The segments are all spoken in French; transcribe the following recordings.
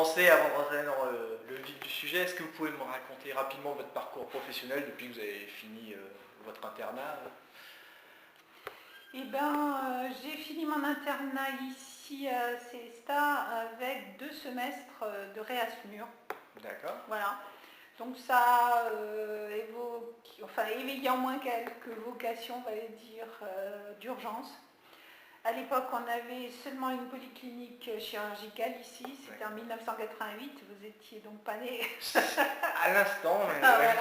commencer, avant de rentrer dans le vif du sujet, est-ce que vous pouvez me raconter rapidement votre parcours professionnel depuis que vous avez fini votre internat? Eh ben, j'ai fini mon internat ici à Célestat avec 2 semestres de réasmur. D'accord. Voilà. Donc ça éveillé en moi quelques vocations, on va dire, d'urgence. À l'époque, on avait seulement une polyclinique chirurgicale ici, c'était en 1988, vous étiez donc pas né. À l'instant, mais... Voilà.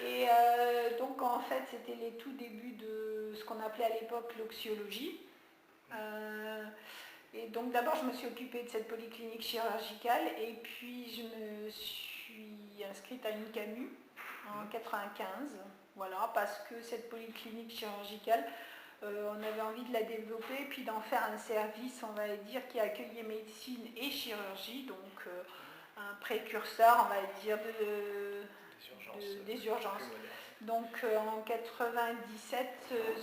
Et donc en fait, c'était les tout débuts de ce qu'on appelait à l'époque l'oxiologie. Et donc d'abord, je me suis occupée de cette polyclinique chirurgicale et puis je me suis inscrite à une CAMU en 95, voilà, parce que cette polyclinique chirurgicale, on avait envie de la développer, puis d'en faire un service, on va dire, qui accueillait médecine et chirurgie, donc un précurseur, on va dire, des urgences. Donc en 97,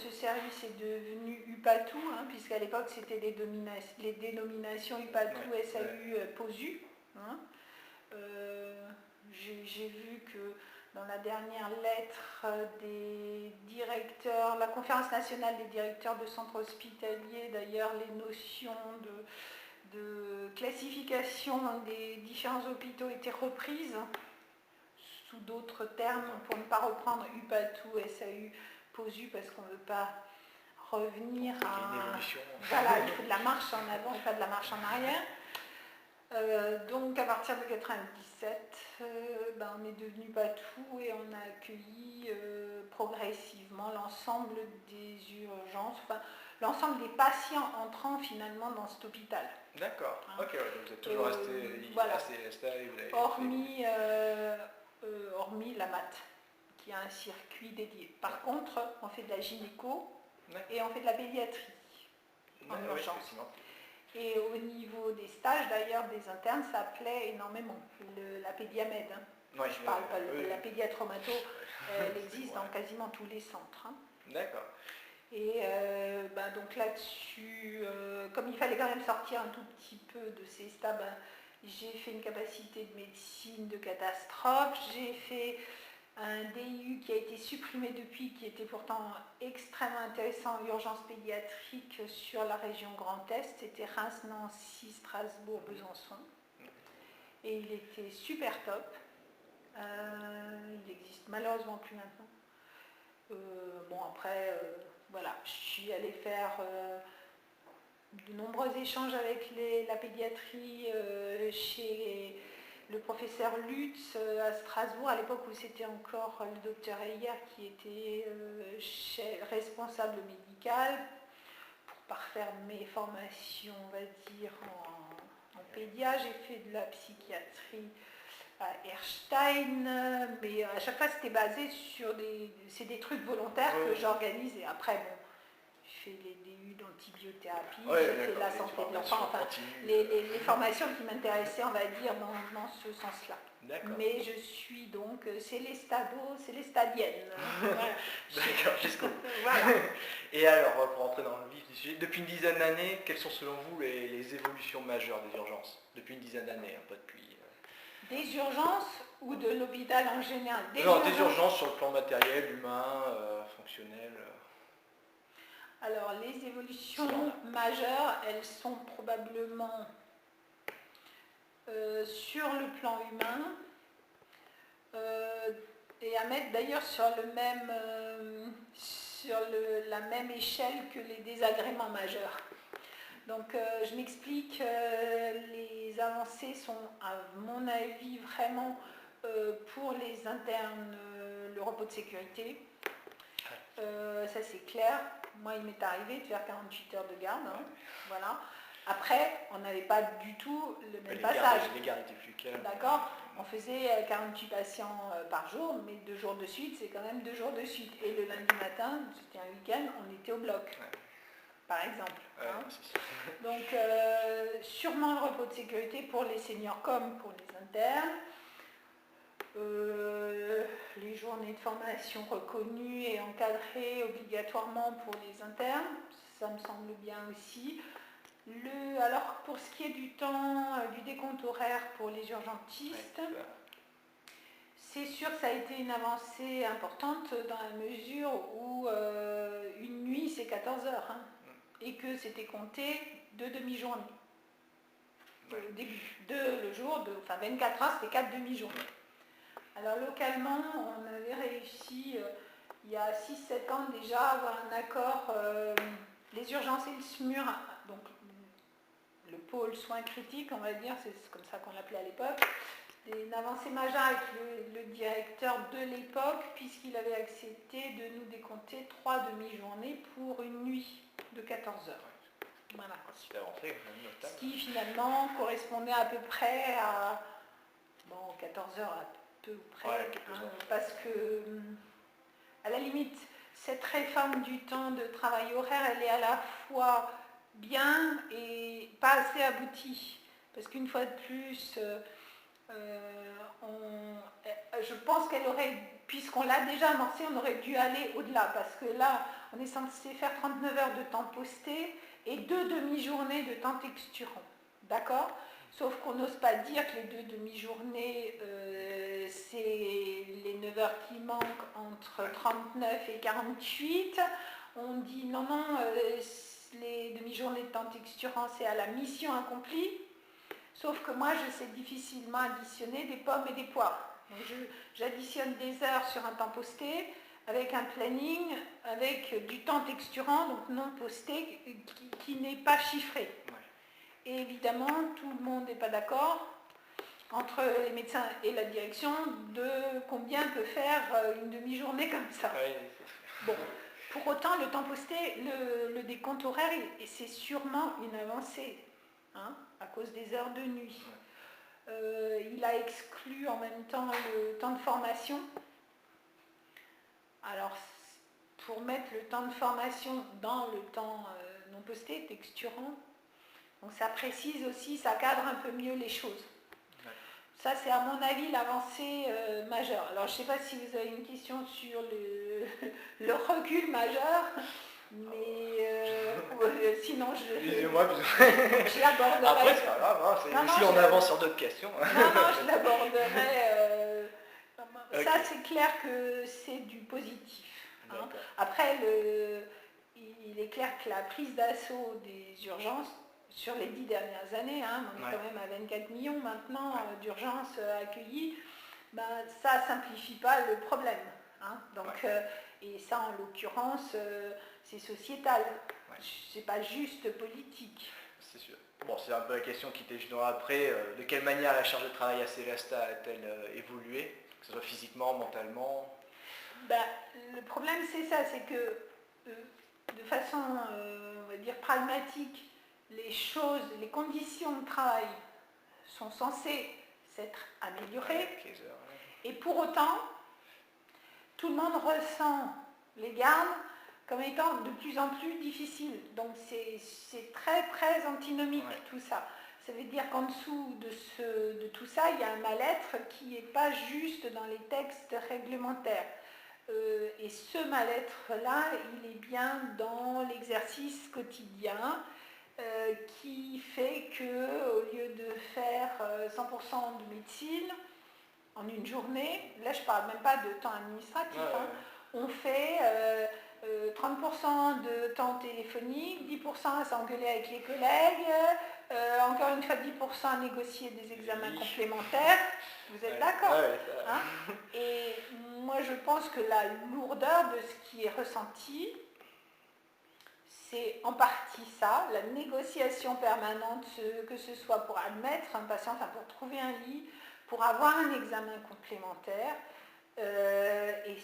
ce service est devenu UPATU, puisqu'à l'époque c'était les dénominations UPATU, SAU, POSU. J'ai vu que dans la dernière lettre des directeurs, la conférence nationale des directeurs de centres hospitaliers, d'ailleurs les notions de classification des différents hôpitaux étaient reprises sous d'autres termes pour ne pas reprendre UPATU, SAU, POSU, parce qu'on ne veut pas revenir à... Voilà, il faut de la marche en avant et pas de la marche en arrière. Donc à partir de 97, on est devenu PATU et on a accueilli progressivement l'ensemble des urgences, enfin l'ensemble des patients entrant finalement dans cet hôpital. D'accord, ok, ouais, donc vous êtes toujours resté voilà. à Célestat et vous avez hormis la MAT, qui a un circuit dédié. Par contre, on fait de la gynéco et on fait de la pédiatrie en urgence. Et au niveau des stages, d'ailleurs, des internes, ça plaît énormément. La pédiamède, je parle pas de la pédiatromato, elle existe dans quasiment tous les centres. D'accord. Et donc là-dessus, comme il fallait quand même sortir un tout petit peu de ces stages, j'ai fait une capacité de médecine de catastrophe, j'ai fait un DIU qui a été supprimé depuis, qui était pourtant extrêmement intéressant en urgence pédiatrique sur la région Grand Est, c'était Reims, Nancy, Strasbourg, Besançon. Et il était super top. Il n'existe malheureusement plus maintenant. Voilà, je suis allée faire de nombreux échanges avec la pédiatrie chez le professeur Lutz à Strasbourg, à l'époque où c'était encore le docteur Heyer qui était responsable médical, pour parfaire mes formations, on va dire, en pédia. J'ai fait de la psychiatrie à Erstein, mais à chaque fois c'était basé sur des trucs volontaires que j'organise, et après, bon, je fais les DU d'antibiothérapie, j'ai fait la santé de l'enfant, enfin, les formations qui m'intéressaient, on va dire, dans ce sens-là. Mais je suis donc célestadienne. Voilà. D'accord, jusqu'au bout. Voilà. Et alors, pour rentrer dans le vif du sujet, depuis une dizaine d'années, quelles sont selon vous les évolutions majeures des urgences? Depuis une dizaine d'années, pas depuis... Des urgences ou de l'hôpital en général? Des urgences sur le plan matériel, humain, fonctionnel. Alors, les évolutions majeures, elles sont probablement sur le plan humain et à mettre d'ailleurs sur la même échelle que les désagréments majeurs. Donc, je m'explique, les avancées sont, à mon avis, vraiment pour les internes, le repos de sécurité. Ça, c'est clair. Moi, il m'est arrivé de faire 48 heures de garde. Voilà. Après, on n'avait pas du tout le même passage. Les gardes étaient plus calmes. D'accord. On faisait 48 patients par jour, mais 2 jours de suite, c'est quand même 2 jours de suite. Et le lundi matin, c'était un week-end, on était au bloc. Par exemple. Donc, sûrement le repos de sécurité pour les seniors comme pour les internes. Les journées de formation reconnues et encadrées obligatoirement pour les internes, ça me semble bien aussi. Alors, pour ce qui est du temps, du décompte horaire pour les urgentistes, c'est sûr que ça a été une avancée importante dans la mesure où une nuit, c'est 14 heures, hein, et que c'était compté de demi-journée. Au début, le jour, 24 heures, c'était 4 demi-journées. Alors, localement, on avait réussi, il y a 6-7 ans déjà, à avoir un accord, les urgences et le SMUR, donc le pôle soins critiques, on va dire, c'est comme ça qu'on l'appelait à l'époque, une avancée majeure avec le directeur de l'époque, puisqu'il avait accepté de nous décompter 3 demi-journées pour une nuit de 14 heures. Voilà. Ce qui finalement correspondait à peu près à 14 heures à peu près, parce que à la limite, cette réforme du temps de travail horaire, elle est à la fois bien et pas assez aboutie. Parce qu'une fois de plus, je pense qu'elle aurait, puisqu'on l'a déjà amorcé, on aurait dû aller au-delà. Parce que là, on est censé faire 39 heures de temps posté et 2 demi-journées de temps texturant. D'accord ? Sauf qu'on n'ose pas dire que les 2 demi-journées, c'est les 9 heures qui manquent entre 39 et 48. On dit non, les demi-journées de temps texturant, c'est à la mission accomplie. Sauf que moi, je sais difficilement additionner des pommes et des poires. Donc j'additionne des heures sur un temps posté, avec un planning, avec du temps texturant, donc non posté, qui n'est pas chiffré. Et évidemment, tout le monde n'est pas d'accord entre les médecins et la direction de combien peut faire une demi-journée comme ça. Bon, pour autant, le temps posté, le décompte horaire, c'est sûrement une avancée, hein, à cause des heures de nuit. Il a exclu en même temps le temps de formation. Alors, pour mettre le temps de formation dans le temps non posté, texturant, donc ça précise aussi, ça cadre un peu mieux les choses. Ça, c'est à mon avis l'avancée majeure. Alors, je ne sais pas si vous avez une question sur le recul majeur, mais sinon, je l'aborderai. Après, c'est pas grave, si on avance sur d'autres questions. Non, je l'aborderai. Ça, c'est clair que c'est du positif. Hein. Après, il est clair que la prise d'assaut des urgences, sur les 10 dernières années, hein, on est quand même à 24 millions maintenant d'urgences accueillies, ça ne simplifie pas le problème. Hein, donc, et ça, en l'occurrence, c'est sociétal. C'est pas juste politique. C'est sûr. Bon, c'est un peu la question qui était juste après. De quelle manière la charge de travail à Célestat a-t-elle évolué, que ce soit physiquement, mentalement? Le problème, c'est ça, c'est que de façon, on va dire, pragmatique, les conditions de travail sont censées s'être améliorées. Et pour autant, tout le monde ressent les gardes comme étant de plus en plus difficiles. Donc c'est très très antinomique tout ça. Ça veut dire qu'en dessous de tout ça, il y a un mal-être qui n'est pas juste dans les textes réglementaires. Et ce mal-être-là, il est bien dans l'exercice quotidien qui fait qu'au lieu de faire 100% de médecine en une journée, là je ne parle même pas de temps administratif, on fait 30% de temps téléphonique, 10% à s'engueuler avec les collègues, encore une fois 10% à négocier des examens complémentaires. Vous êtes d'accord, hein? Et moi je pense que la lourdeur de ce qui est ressenti, c'est en partie ça, la négociation permanente, que ce soit pour admettre un patient, enfin pour trouver un lit, pour avoir un examen complémentaire. Et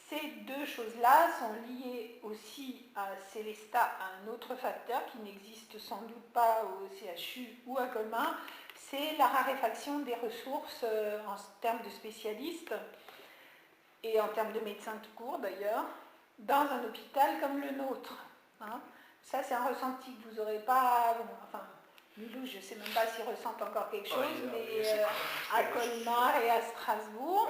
ces deux choses-là sont liées aussi à Célestat, à un autre facteur qui n'existe sans doute pas au CHU ou à Colmar, c'est la raréfaction des ressources en termes de spécialistes et en termes de médecins tout court d'ailleurs, dans un hôpital comme le nôtre. Hein. Ça, c'est un ressenti que vous n'aurez pas... Enfin, Milou, je ne sais même pas s'ils ressentent encore quelque chose, mais à Colmar et à Strasbourg.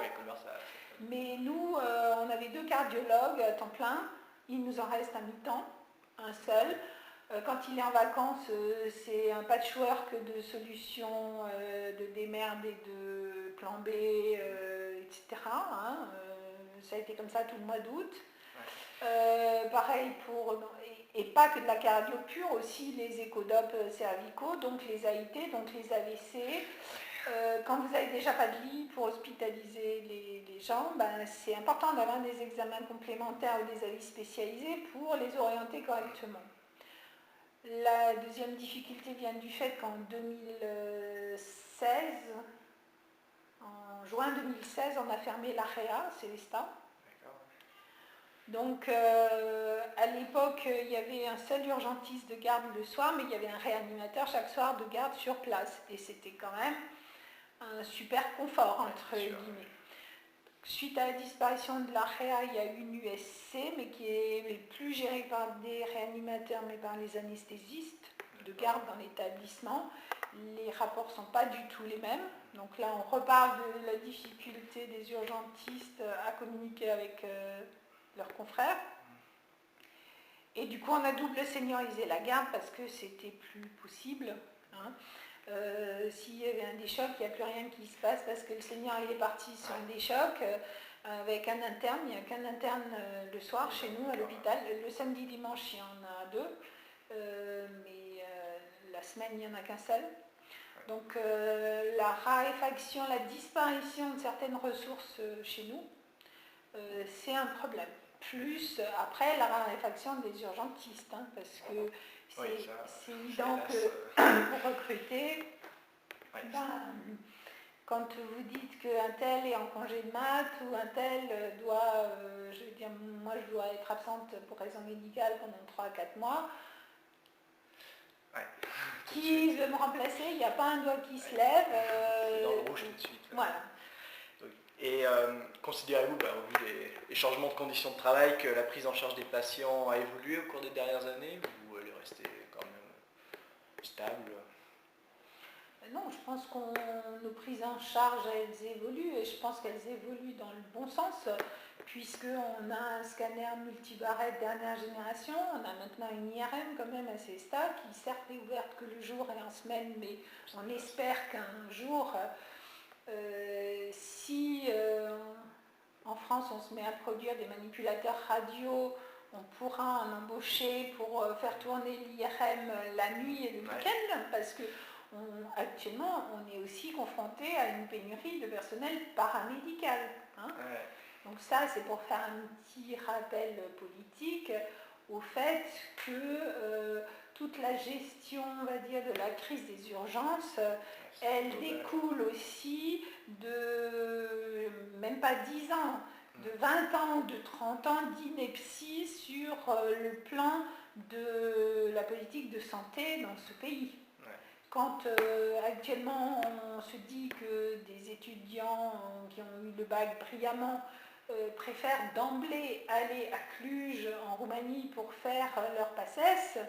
Mais nous, on avait 2 cardiologues à temps plein. Il nous en reste à mi-temps, un seul. Quand il est en vacances, c'est un patchwork de solutions, de démerde et de plan B, etc. Hein, ça a été comme ça tout le mois d'août. Pareil et pas que de la cardio pure, aussi les échodopes cervicaux, donc les AIT, donc les AVC. Quand vous n'avez déjà pas de lit pour hospitaliser les gens, ben, c'est important d'avoir des examens complémentaires ou des avis spécialisés pour les orienter correctement. La deuxième difficulté vient du fait qu'en 2016, en juin 2016, on a fermé l'AREA, Célestat. Donc à l'époque, il y avait un seul urgentiste de garde le soir, mais il y avait un réanimateur chaque soir de garde sur place. Et c'était quand même un super confort, entre guillemets. Suite à la disparition de l'AREA, il y a une USC, mais qui est plus gérée par des réanimateurs, mais par les anesthésistes de garde dans l'établissement. Les rapports ne sont pas du tout les mêmes. Donc là, on reparle de la difficulté des urgentistes à communiquer avec leurs confrères. Et du coup, on a double seniorisé la garde parce que c'était plus possible. Hein. S'il y avait un des chocs, il n'y a plus rien qui se passe parce que le senior il est parti sur un des chocs avec un interne. Il n'y a qu'un interne le soir chez nous à l'hôpital. Le samedi, dimanche, il y en a deux, mais la semaine, il n'y en a qu'un seul. Donc la raréfaction, la disparition de certaines ressources chez nous, c'est un problème. Plus après la raréfaction des urgentistes, hein, parce que c'est évident que pour recruter, quand vous dites qu'un tel est en congé de maths ou un tel doit, je veux dire, moi je dois être absente pour raison médicale pendant 3 à 4 mois, qui veut me remplacer, il n'y a pas un doigt qui se lève. C'est dans le rouge tout de suite. Voilà. Et considérez-vous, au vu des changements de conditions de travail, que la prise en charge des patients a évolué au cours des dernières années ou elle est restée quand même stable? Non, je pense que nos prises en charge, elles évoluent et je pense qu'elles évoluent dans le bon sens puisqu'on a un scanner multibarrette dernière génération, on a maintenant une IRM quand même assez stable qui certes est ouverte que le jour et en semaine, mais on espère qu'un jour, si en France on se met à produire des manipulateurs radio, on pourra en embaucher pour faire tourner l'IRM la nuit et le week-end parce que actuellement, on est aussi confronté à une pénurie de personnel paramédical. Hein. Donc ça, c'est pour faire un petit rappel politique au fait que toute la gestion, on va dire, de la crise des urgences, elle découle aussi de même pas 10 ans, de 20 ans ou de 30 ans d'ineptie sur le plan de la politique de santé dans ce pays. Quand actuellement on se dit que des étudiants qui ont eu le bac brillamment préfèrent d'emblée aller à Cluj en Roumanie pour faire leur PACES,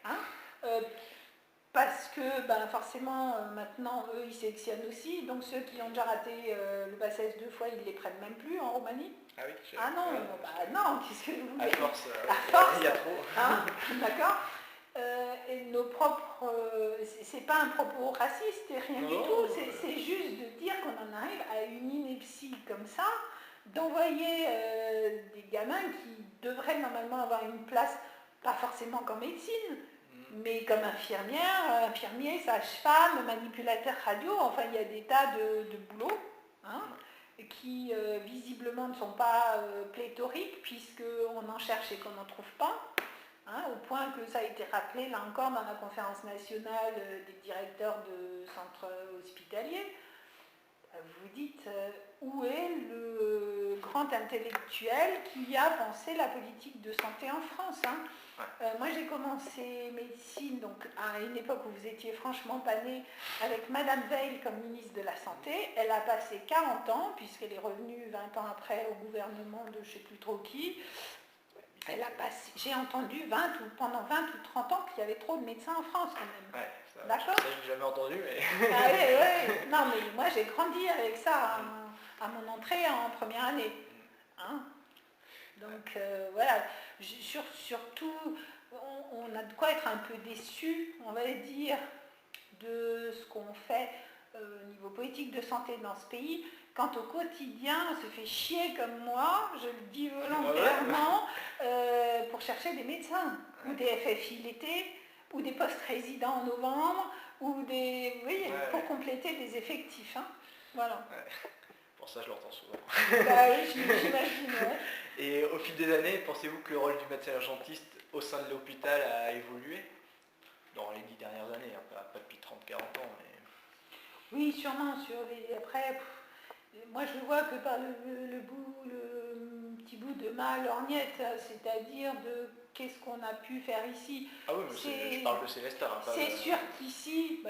hein, parce que forcément maintenant eux ils sélectionnent aussi, donc ceux qui ont déjà raté le PACES 2 fois ils ne les prennent même plus en Roumanie. Ah oui, non, qu'est-ce que vous voulez? À force, il y a trop. Hein, d'accord. Et nos propres, c'est pas un propos raciste et rien du tout, c'est juste de dire qu'on en arrive à une ineptie comme ça, d'envoyer des gamins qui devraient normalement avoir une place, pas forcément qu'en médecine, mais comme infirmier, sage-femme, manipulateur radio, enfin il y a des tas de boulots, hein, qui visiblement ne sont pas pléthoriques puisqu'on en cherche et qu'on n'en trouve pas. Hein, au point que ça a été rappelé là encore dans la conférence nationale des directeurs de centres hospitaliers. Vous dites où est le grand intellectuel qui a pensé la politique de santé en France, hein. Moi j'ai commencé médecine donc à une époque où vous étiez franchement pas né, avec Madame Veil comme ministre de la Santé. Elle a passé 40 ans puisqu'elle est revenue 20 ans après au gouvernement de je ne sais plus trop qui. Elle a passé, j'ai entendu pendant 20 ou 30 ans qu'il y avait trop de médecins en France quand même. D'accord ? Ça, je n'ai jamais entendu, mais... Non, mais moi j'ai grandi avec ça à mon entrée en première année. Hein ? Donc voilà, surtout on a de quoi être un peu déçu, on va dire, de ce qu'on fait au niveau politique de santé dans ce pays, quand au quotidien on se fait chier comme moi, je le dis volontairement, pour chercher des médecins, ou des FFI l'été, ou des postes résidents en novembre, ou des... Vous voyez, pour compléter les effectifs. Hein. Voilà. Pour ça, je l'entends souvent. Bah oui, j'imagine. Ouais. Et au fil des années, pensez-vous que le rôle du médecin urgentiste au sein de l'hôpital a évolué dans les 10 dernières années, hein, pas depuis 30-40 ans, mais... Oui, sûrement. Après, moi je le vois que par le petit bout de ma lorgnette, c'est-à-dire de qu'est-ce qu'on a pu faire ici. Ah oui, mais je parle de Célestin. Hein, c'est sûr qu'ici,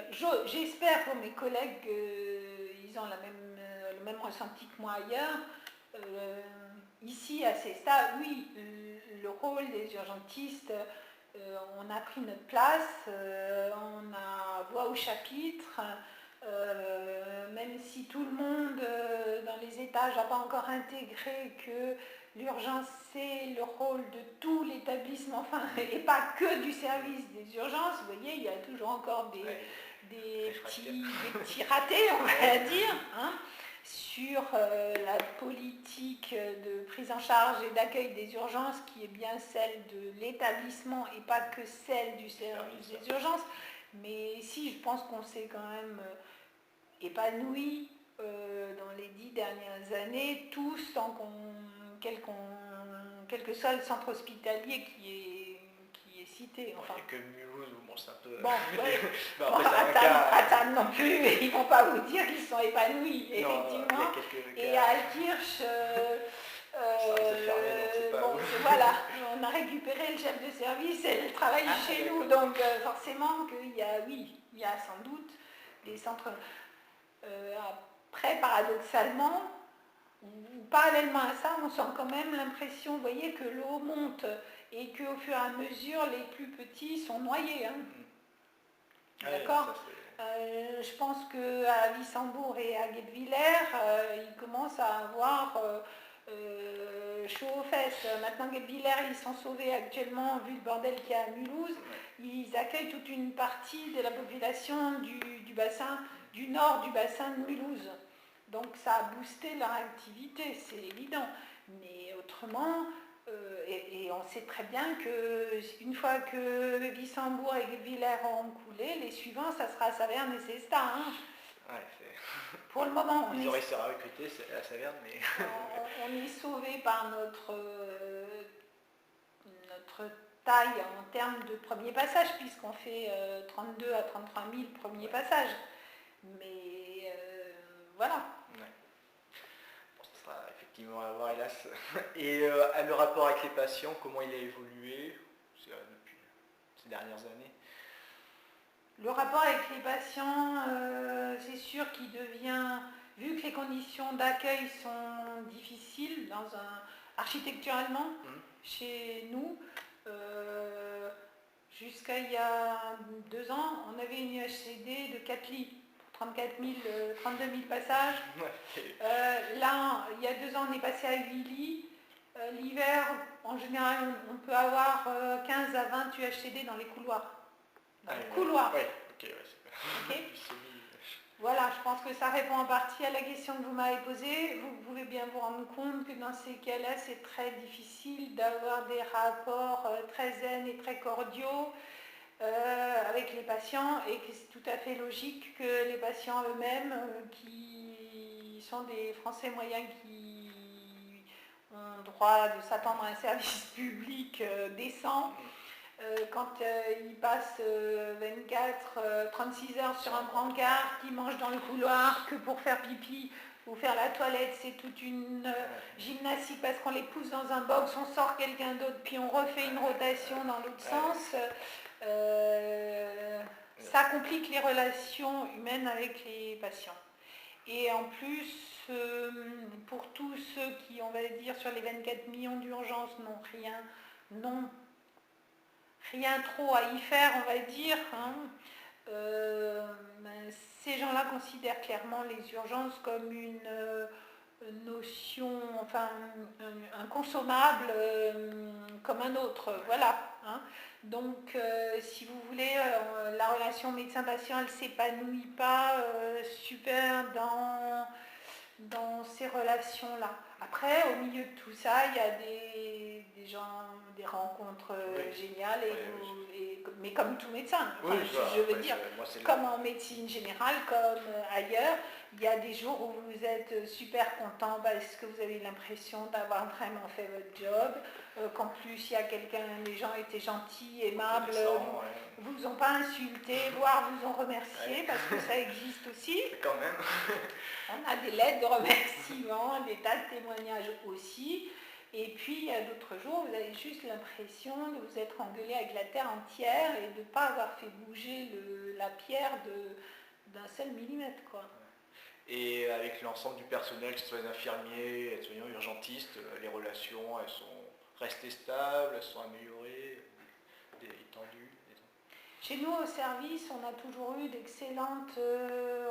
j'espère que mes collègues, ils ont le même ressenti que moi ailleurs. Ici, à Célestin, oui, le rôle des urgentistes, on a pris notre place, on a voix au chapitre. Même si tout le monde dans les étages n'a pas encore intégré que l'urgence c'est le rôle de tout l'établissement, enfin, et pas que du service des urgences, vous voyez, il y a toujours encore des petits ratés, on va dire, hein, sur la politique de prise en charge et d'accueil des urgences qui est bien celle de l'établissement et pas que celle du service des urgences. Mais si, je pense qu'on s'est quand même épanoui dans les 10 dernières années, tous, tant quel que soit le centre hospitalier qui est cité. Enfin. Il n'y a que Mulhouse, bon, c'est un peu... Bon, ouais. à Tarbes non plus, ils ne vont pas vous dire qu'ils sont épanouis, non, effectivement. Et à Altkirch... voilà, on a récupéré le chef de service et elle travaille chez nous, donc forcément qu'il y a sans doute des centres. Après, paradoxalement, ou parallèlement à ça, on sent quand même l'impression, vous voyez, que l'eau monte et qu'au fur et à mesure, les plus petits sont noyés. Hein. D'accord. Je pense qu'à Wissembourg et à Guebwiller, ils commencent à avoir chaud aux fesses. Maintenant, Guebwiller, ils sont sauvés actuellement, vu le bordel qu'il y a à Mulhouse. Ils accueillent toute une partie de la population du bassin, du nord du bassin de Mulhouse. Donc ça a boosté leur activité, c'est évident. Mais autrement, et on sait très bien qu'une fois que Wissembourg et Guebwiller auront coulé, les suivants, ça sera à Saverne et Célestin. Hein. Pour le moment, ils auraient réussi à recruter à Saverne, mais... on est sauvé par notre taille en termes de premier passage, puisqu'on fait 32 à 33 000 premiers passages. Mais voilà. Bon, ça sera effectivement à voir, hélas. Et le rapport avec les patients, comment il a évolué depuis ces dernières années? Le rapport avec les patients, c'est sûr qu'il devient, vu que les conditions d'accueil sont difficiles architecturalement chez nous, jusqu'à il y a 2 ans, on avait une UHCD de 4 lits pour 32 000 passages. Là, il y a 2 ans, on est passé à 8 lits. L'hiver, en général, on peut avoir 15 à 20 UHCD dans les couloirs. Couloir. Okay. Voilà, je pense que ça répond en partie à la question que vous m'avez posée. Vous pouvez bien vous rendre compte que dans ces cas-là, c'est très difficile d'avoir des rapports très zen et très cordiaux avec les patients et que c'est tout à fait logique que les patients eux-mêmes, qui sont des Français moyens qui ont droit de s'attendre à un service public décent, quand ils passent 36 heures sur un brancard, qu'ils mangent dans le couloir, que pour faire pipi ou faire la toilette, c'est toute une gymnastique parce qu'on les pousse dans un box, on sort quelqu'un d'autre, puis on refait une rotation dans l'autre sens. Ça complique les relations humaines avec les patients. Et en plus, pour tous ceux qui, on va dire, sur les 24 millions d'urgences n'ont rien trop à y faire, on va dire, hein, ces gens-là considèrent clairement les urgences comme une notion, enfin un consommable comme un autre, voilà. hein. Donc, si vous voulez, la relation médecin-patient, elle ne s'épanouit pas super dans ces relations-là. Après, au milieu de tout ça, il y a des gens, des rencontres géniales, mais comme tout médecin. Enfin, je veux dire, comme en médecine générale, comme ailleurs, il y a des jours où vous êtes super content parce que vous avez l'impression d'avoir vraiment fait votre job, qu'en plus il y a quelqu'un, les gens étaient gentils, aimables, vous ont pas insulté, voire vous ont remercié, parce que ça existe aussi. Quand même. On a des lettres de remerciement, des tas de témoignages aussi. Et puis il y a d'autres jours, vous avez juste l'impression de vous être engueulé avec la terre entière et de ne pas avoir fait bouger la pierre d'un seul millimètre, quoi. Et avec l'ensemble du personnel, que ce soit les infirmiers, les soignants, urgentistes, les relations, elles sont restées stables, elles sont améliorées, étendues. Chez nous, au service, on a toujours eu d'excellentes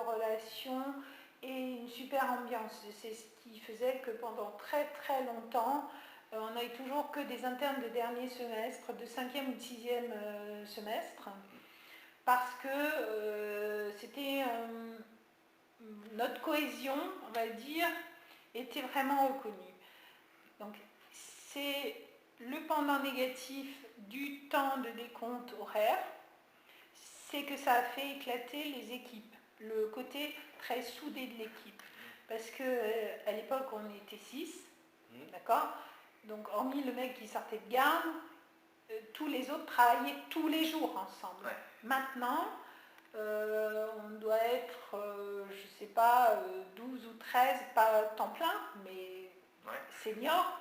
relations et une super ambiance. C'est ce qui faisait que pendant très très longtemps, on n'avait toujours que des internes de dernier semestre, de 5e ou de 6e semestre, parce que c'était notre cohésion, on va dire, était vraiment reconnue. Donc c'est le pendant négatif du temps de décompte horaire, c'est que ça a fait éclater les équipes, le côté très soudé de l'équipe. Parce qu'à l'époque, on était 6, d'accord? Donc, hormis le mec qui sortait de garde, tous les autres travaillaient tous les jours ensemble. Ouais. Maintenant, on doit être, je ne sais pas, 12 ou 13, pas temps plein, mais senior.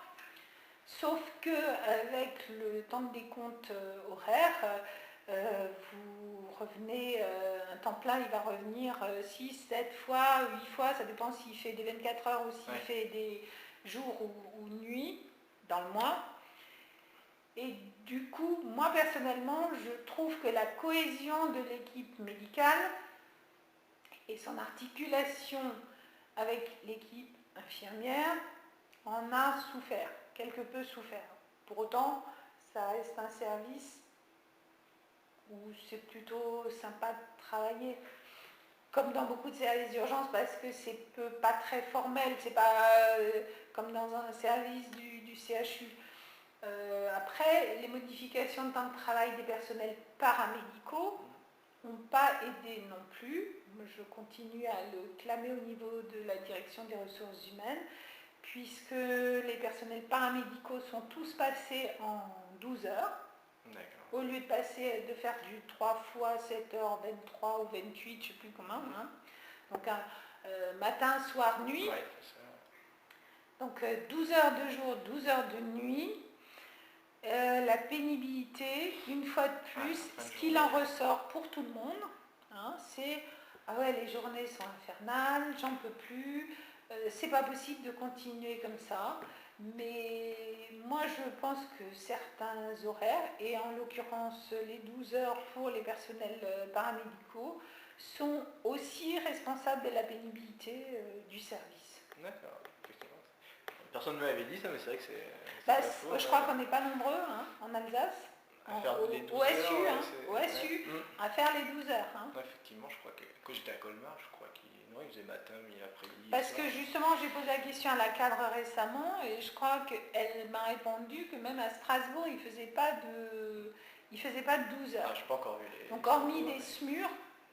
Sauf qu'avec le temps de décompte horaire, vous revenez, un temps plein, il va revenir 6, 7 fois, 8 fois, ça dépend s'il fait des 24 heures ou s'il fait des jours ou nuits dans le mois. Et du coup, moi personnellement, je trouve que la cohésion de l'équipe médicale et son articulation avec l'équipe infirmière en a souffert, quelque peu souffert. Pour autant, ça reste un service où c'est plutôt sympa de travailler. Comme dans beaucoup de services d'urgence, parce que c'est pas très formel, c'est pas comme dans un service du CHU. Après, les modifications de temps de travail des personnels paramédicaux n'ont pas aidé non plus. Je continue à le clamer au niveau de la direction des ressources humaines, puisque les personnels paramédicaux sont tous passés en 12 heures. D'accord. Au lieu de faire du 3 fois 7 heures, 23 ou 28, je ne sais plus comment. Hein. Donc matin, soir, nuit. Ouais, donc 12 heures de jour, 12 heures de nuit. La pénibilité, une fois de plus, ce qu'il en ressort pour tout le monde, hein, c'est ah ouais, les journées sont infernales, j'en peux plus, c'est pas possible de continuer comme ça. Mais moi je pense que certains horaires, et en l'occurrence les 12 heures pour les personnels paramédicaux, sont aussi responsables de la pénibilité du service. D'accord. Personne ne m'avait dit ça, mais c'est vrai que c'est... je crois qu'on n'est pas nombreux hein, en Alsace. À faire les 12 au heures, SU, hein, au SU, à faire les 12 heures. Hein. Effectivement, je crois que quand j'étais à Colmar, je crois qu'il faisait matin, midi, après-midi. Parce que justement, j'ai posé la question à la cadre récemment et je crois qu'elle m'a répondu que même à Strasbourg, il ne faisait pas de 12 heures. Ah, je n'ai pas encore vu les... Donc hormis des SMUR,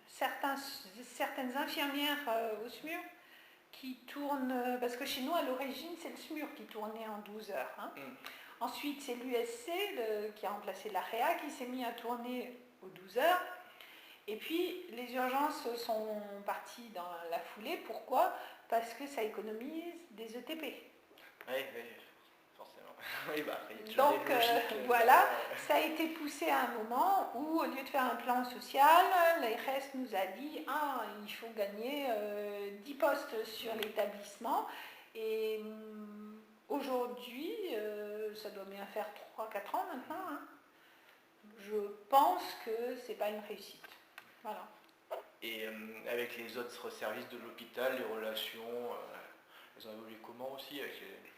certaines infirmières au SMUR qui tournent, parce que chez nous à l'origine c'est le SMUR qui tournait en 12 heures. Hein. Ensuite c'est l'USC qui a remplacé l'AREA qui s'est mis à tourner aux 12 heures. Et puis les urgences sont parties dans la foulée. Pourquoi? Parce que ça économise des ETP. Oui, forcément. Oui, bah, donc voilà, ça a été poussé à un moment où au lieu de faire un plan social, l'ARS nous a dit il faut gagner 10 postes sur l'établissement. Et aujourd'hui, ça doit bien faire 3-4 ans maintenant. Hein. Je pense que c'est pas une réussite. Voilà. Et avec les autres services de l'hôpital, les relations, elles ont évolué comment aussi avec les...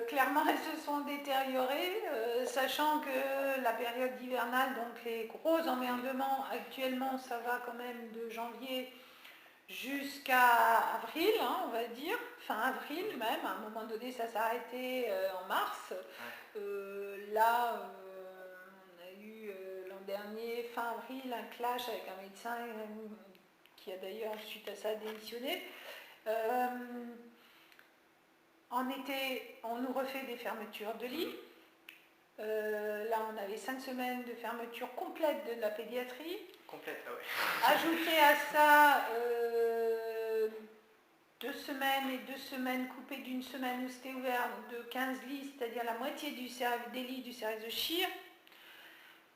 Clairement, elles se sont détériorées, sachant que la période hivernale, donc les gros emmerdements, actuellement, ça va quand même de janvier jusqu'à avril, hein, on va dire, fin avril même. À un moment donné, ça s'est arrêté en mars. Là, on a eu l'an dernier, fin avril, un clash avec un médecin qui a d'ailleurs, suite à ça, démissionné. En été, on nous refait des fermetures de lits. Là, on avait 5 semaines de fermeture complète de la pédiatrie. Complète, ah ouais. Ajouter à ça 2 semaines et 2 semaines coupées d'une semaine où c'était ouvert de 15 lits, c'est-à-dire la moitié des lits du service de chir.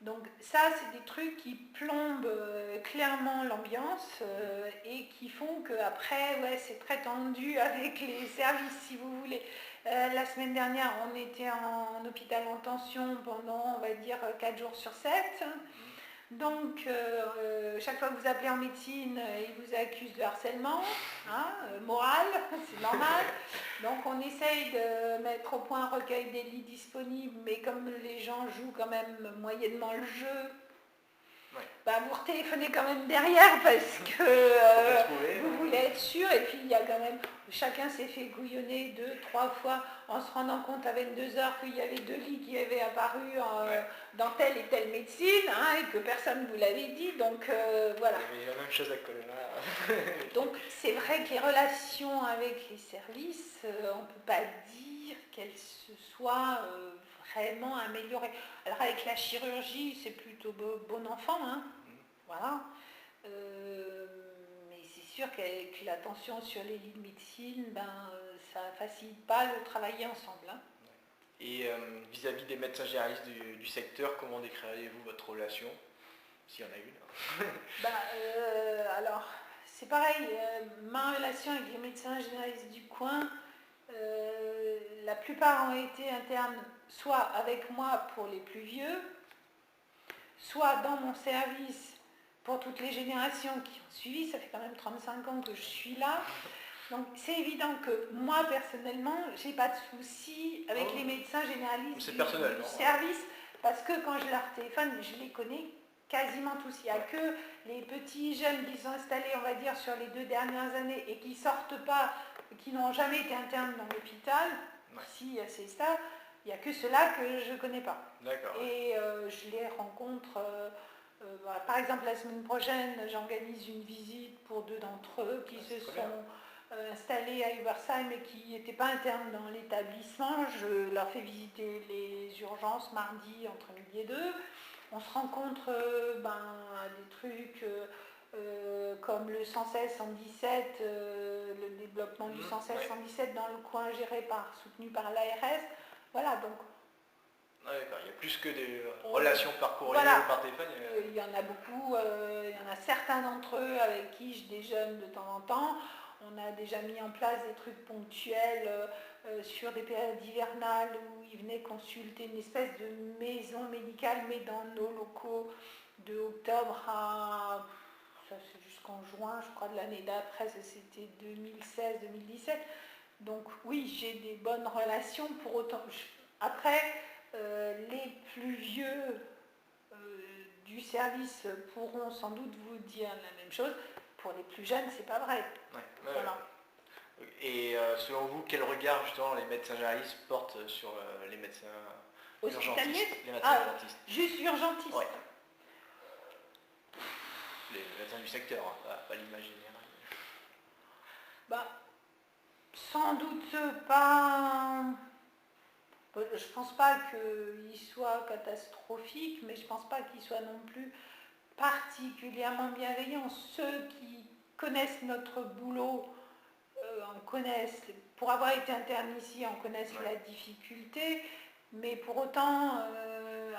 Donc ça, c'est des trucs qui plombent clairement l'ambiance et qui font qu'après, ouais, c'est très tendu avec les services, si vous voulez. La semaine dernière, on était en hôpital en tension pendant, on va dire, 4 jours sur 7. Donc, chaque fois que vous appelez en médecine, ils vous accusent de harcèlement, hein, moral, c'est normal. Donc, on essaye de mettre au point un recueil des lits disponibles, mais comme les gens jouent quand même moyennement le jeu, vous retéléphonez quand même derrière parce que vous voulez être sûr. Et puis, il y a quand même, chacun s'est fait gouillonner 2-3 fois en se rendant compte à 22 heures qu'il y avait 2 lits qui avaient apparu dans telle et telle médecine, hein, et que personne ne vous l'avait dit. Donc, voilà. Il y a la même chose à Colmar. Donc, c'est vrai que les relations avec les services, on ne peut pas dire qu'elles se soient vraiment améliorées. Alors, avec la chirurgie, c'est plutôt bon enfant, hein. Voilà. Mais c'est sûr qu'avec l'attention sur les lits de médecine, ça ne facilite pas le travailler ensemble. Hein. Et vis-à-vis des médecins généralistes du secteur, comment décririez-vous votre relation, s'il y en a une? Alors, c'est pareil, ma relation avec les médecins généralistes du coin, la plupart ont été internes, soit avec moi pour les plus vieux, soit dans mon service pour toutes les générations qui ont suivi. Ça fait quand même 35 ans que je suis là. Donc c'est évident que moi personnellement, je n'ai pas de soucis avec les médecins généralistes du service, parce que quand je leur téléphone, je les connais quasiment tous. Il n'y a que les petits jeunes qui sont installés, on va dire, sur les 2 dernières années et qui ne sortent pas, qui n'ont jamais été internes dans l'hôpital, ici à Cesta, il n'y a que ceux-là que je ne connais pas. D'accord. Et je les rencontre, par exemple la semaine prochaine, j'organise une visite pour 2 d'entre eux qui se sont installés à Ubersheim et qui n'étaient pas internes dans l'établissement. Je leur fais visiter les urgences mardi entre midi et 2. On se rencontre à des trucs comme le 116-117, le développement du 116-117 dans le coin soutenu par l'ARS. Voilà, donc. D'accord, il y a plus que des relations par courrier ou par téléphone. Il y en a beaucoup, il y en a certains d'entre eux avec qui je déjeune de temps en temps. On a déjà mis en place des trucs ponctuels sur des périodes hivernales où ils venaient consulter une espèce de maison médicale, mais dans nos locaux de octobre à, ça c'est jusqu'en juin, je crois, de l'année d'après, ça c'était 2016-2017. Donc oui, j'ai des bonnes relations, pour autant. Après, les plus vieux du service pourront sans doute vous dire la même chose. Pour les plus jeunes, c'est pas vrai. Voilà. Et selon vous, quel regard justement les médecins généralistes portent sur les médecins urgentistes, les médecins urgentistes? Juste urgentistes. Les médecins du secteur, hein, pas l'imaginaire. Sans doute pas. Je pense pas qu'il soit catastrophique, mais je pense pas qu'il soit non plus particulièrement bienveillants. Ceux qui connaissent notre boulot en connaissent, pour avoir été interne ici, en connaissent la difficulté, mais pour autant,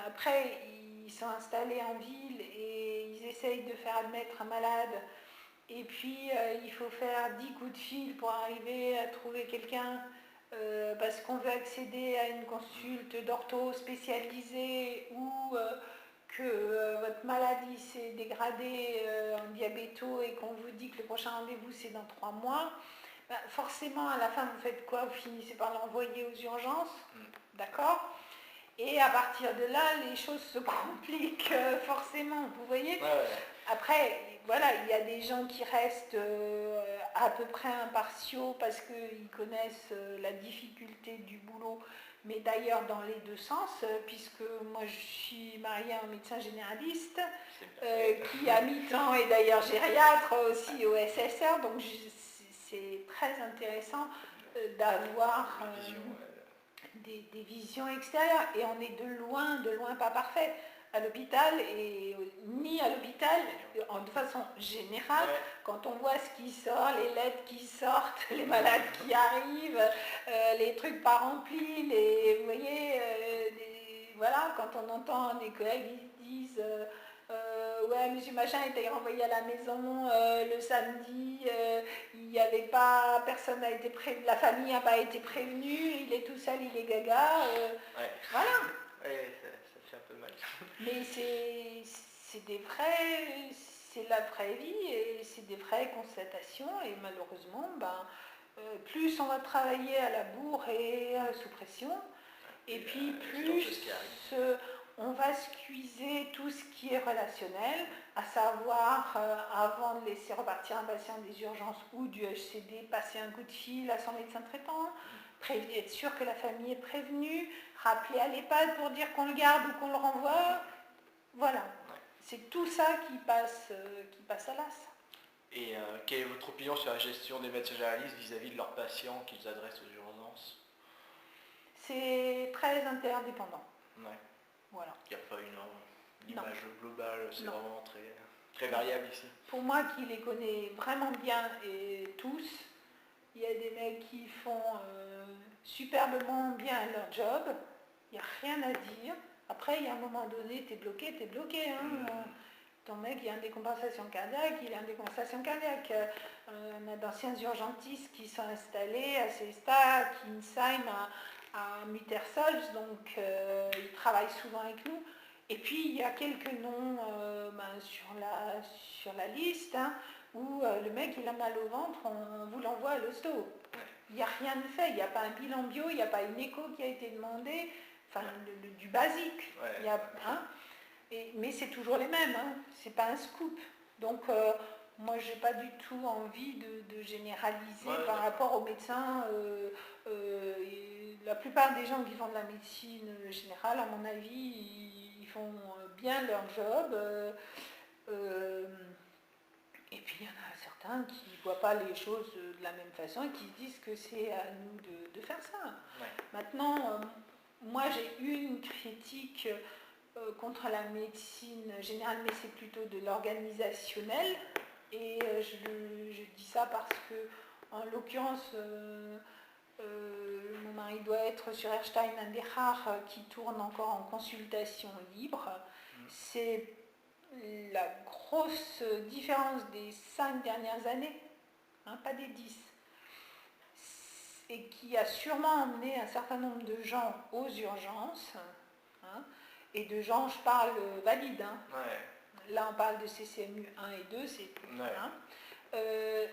après, ils sont installés en ville et ils essayent de faire admettre un malade, et puis il faut faire 10 coups de fil pour arriver à trouver quelqu'un, parce qu'on veut accéder à une consulte d'ortho spécialisée ou que votre maladie s'est dégradée en diabéto et qu'on vous dit que le prochain rendez-vous c'est dans 3 mois. Forcément, à la fin, vous faites quoi? Vous finissez par l'envoyer aux urgences, d'accord? Et à partir de là, les choses se compliquent forcément, vous voyez. Ouais. Après, voilà, il y a des gens qui restent à peu près impartiaux parce qu'ils connaissent la difficulté du boulot, mais d'ailleurs dans les deux sens, puisque moi je suis mariée à un médecin généraliste qui à mi-temps est d'ailleurs gériatre aussi au SSR, donc c'est très intéressant d'avoir des visions extérieures, et on est de loin pas parfait à l'hôpital, et ni à l'hôpital de façon générale, quand on voit ce qui sort, les lettres qui sortent, les malades qui arrivent, les trucs pas remplis, vous voyez, voilà, quand on entend des collègues qui disent ouais, monsieur machin était renvoyé à la maison le samedi, il n'y avait pas, personne n'a été prévenu, la famille n'a pas été prévenue, il est tout seul, il est gaga, voilà. Ouais, ça fait un peu mal. Mais c'est la vraie vie, et c'est des vraies constatations, et malheureusement, plus on va travailler à la bourre et sous pression, et puis plus on va squeezer tout ce qui est relationnel, à savoir, avant de laisser repartir un patient des urgences ou du HCD, passer un coup de fil à son médecin traitant, être sûr que la famille est prévenue, rappeler à l'EHPAD pour dire qu'on le garde ou qu'on le renvoie. Voilà, c'est tout ça qui passe à l'as. Et quelle est votre opinion sur la gestion des médecins généralistes vis-à-vis de leurs patients qu'ils adressent aux urgences? C'est très interdépendant. Ouais. Voilà. Il n'y a pas une image globale, c'est vraiment très, très Non. variable ici. Pour moi qui les connais vraiment bien et tous, il y a des mecs qui font superbement bien leur job, il n'y a rien à dire. Après, il y a un moment donné, t'es bloqué. Ton mec, il y a une décompensation cardiaque, il a une décompensation cardiaque. On a d'anciens urgentistes qui sont installés à Cesta, à Kinsheim, à Muttersolz, donc ils travaillent souvent avec nous. Et puis, il y a quelques noms sur la liste, où le mec, il a mal au ventre, on vous l'envoie à l'hosto. Il n'y a rien de fait, il n'y a pas un bilan bio, il n'y a pas une écho qui a été demandée, enfin, du basique. Il y a, mais c'est toujours les mêmes, c'est pas un scoop. Donc, moi, j'ai pas du tout envie de généraliser par rapport aux médecins. La plupart des gens qui font de la médecine générale, à mon avis, ils font bien leur job. Et puis, il y en a certains qui ne voient pas les choses de la même façon et qui se disent que c'est à nous de faire ça. Maintenant, moi, j'ai eu une critique contre la médecine générale, mais c'est plutôt de l'organisationnel. Et je dis ça parce que, en l'occurrence, mon mari doit être sur Erstein, un des rares qui tourne encore en consultation libre. C'est la grosse différence des 5 dernières années, pas des 10, et qui a sûrement emmené un certain nombre de gens aux urgences, et de gens, je parle valides, là on parle de CCMU 1 et 2,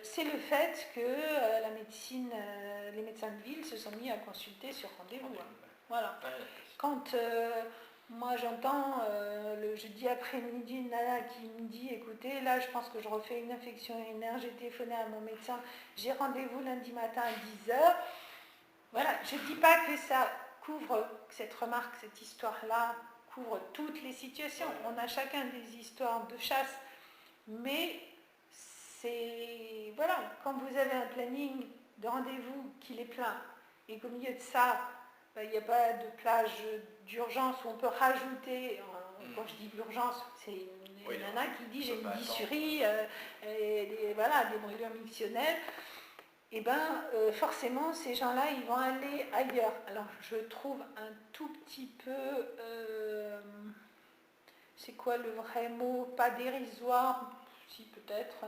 c'est le fait que la médecine, les médecins de ville se sont mis à consulter sur rendez-vous. Voilà. Quand moi j'entends le jeudi après-midi une nana qui me dit écoutez, là je pense que je refais une infection urinaire, j'ai téléphoné à mon médecin, j'ai rendez-vous lundi matin à 10h. Voilà, je ne dis pas que ça couvre, cette remarque, cette histoire-là couvre toutes les situations. On a chacun des histoires de chasse, mais c'est, voilà, quand vous avez un planning de rendez-vous qu'il est plein et qu'au milieu de ça, il n'y a pas de plage d'urgence où on peut rajouter, quand je dis urgence, c'est une nana qui dit j'ai une dysurie, voilà, des brûlures mictionnelles, et forcément ces gens-là ils vont aller ailleurs. Alors je trouve un tout petit peu, c'est quoi le vrai mot, pas dérisoire, si peut-être,